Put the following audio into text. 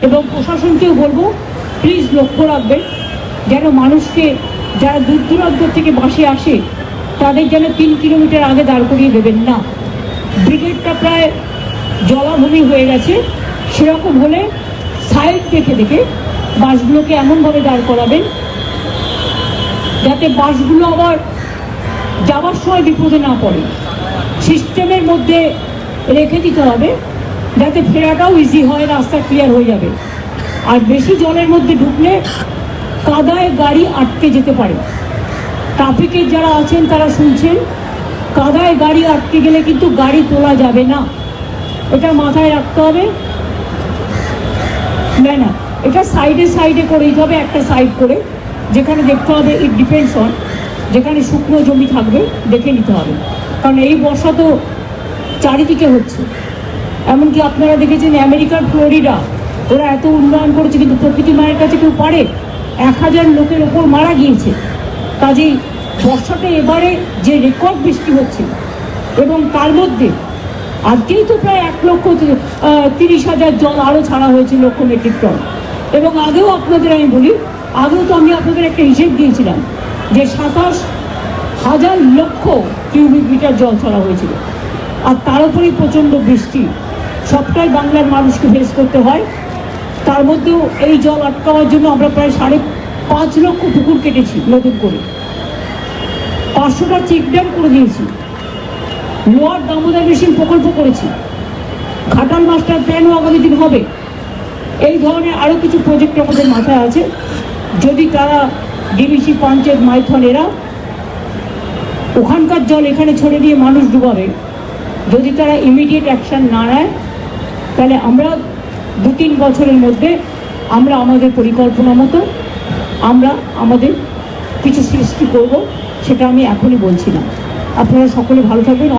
এবং প্রশাসনকেও বলবো প্লিজ লক্ষ্য রাখবেন যেন মানুষকে যারা দূর দূরান্ত থেকে বাসে আসে তাদের যেন 3 কিলোমিটার আগে দাঁড় করিয়ে দেবেন না। ব্রিগেডটা প্রায় জলাভূমি হয়ে গেছে, সেরকম হলে সাইড দেখে দেখে বাসগুলোকে এমনভাবে দাঁড় করাবেন যাতে বাসগুলো আবার যাওয়ার সময় বিপদে না পড়ে। সিস্টেমের মধ্যে রেখে দিতে হবে যাতে ফেরাটাও ইজি হয়, রাস্তা ক্লিয়ার হয়ে যাবে। আর বেশি জলের মধ্যে ঢুকলে কাদায় গাড়ি আটকে যেতে পারে। ট্রাফিকের যারা আছেন তারা শুনছেন, কাদায় গাড়ি আটকে গেলে কিন্তু গাড়ি তোলা যাবে না, এটা মাথায় রাখতে হবে। না এটা সাইডে সাইডে করে দিতে হবে, একটা সাইড করে, যেখানে দেখতে হবে ইট ডিপেন্ডস অন, যেখানে শুকনো জমি থাকবে দেখে নিতে হবে। কারণ এই বর্ষা তো চারিদিকে হচ্ছে, এমনকি আপনারা দেখেছেন আমেরিকার ফ্লোরিডা, ওরা এত উন্নয়ন করেছে কিন্তু প্রকৃতি মায়ের কাছে কেউ পারে? 1000 লোকের ওপর মারা গিয়েছে। কাজেই বর্ষাটা এবারে যে রেকর্ড বৃষ্টি হচ্ছে, এবং তার মধ্যে আজকেই তো প্রায় 1,30,000 জল আরও ছাড়া হয়েছে, লক্ষ মেট্রিক টন। এবং আগেও আপনাদের আমি বলি, আগেও তো আমি আপনাদের একটা হিসেব দিয়েছিলাম যে 27,000 লক্ষ কিউবিক মিটার জল ছাড়া হয়েছিল। আর তার উপরেই প্রচণ্ড বৃষ্টি, সবটাই বাংলার মানুষকে ফেস করতে হয়। তার মধ্যেও এই জল আটকাওয়ার জন্য আমরা প্রায় 5.5 লক্ষ পুকুর কেটেছি নতুন করে, 500টা চেক ড্যাম করে দিয়েছি, লোয়ার দামোদর মেশিন প্রকল্প করেছি, ঘাটাল মাস্টার প্ল্যানও আগামী দিন হবে। এই ধরনের আরও কিছু প্রজেক্ট আমাদের মাথায় আছে। যদি তারা ডিবিসি, পঞ্চায়েত, মাইথন এরা ওখানকার জল এখানে ছেড়ে দিয়ে মানুষ ডুবাবে, যদি তারা ইমিডিয়েট অ্যাকশান না নেয়, তাহলে আমরা 2-3 বছরের মধ্যে আমরা আমাদের পরিকল্পনা মতো আমরা আমাদের কিছু সৃষ্টি করব, সেটা আমি এখনই বলছি না। আপনারা সকলে ভালো থাকবেন।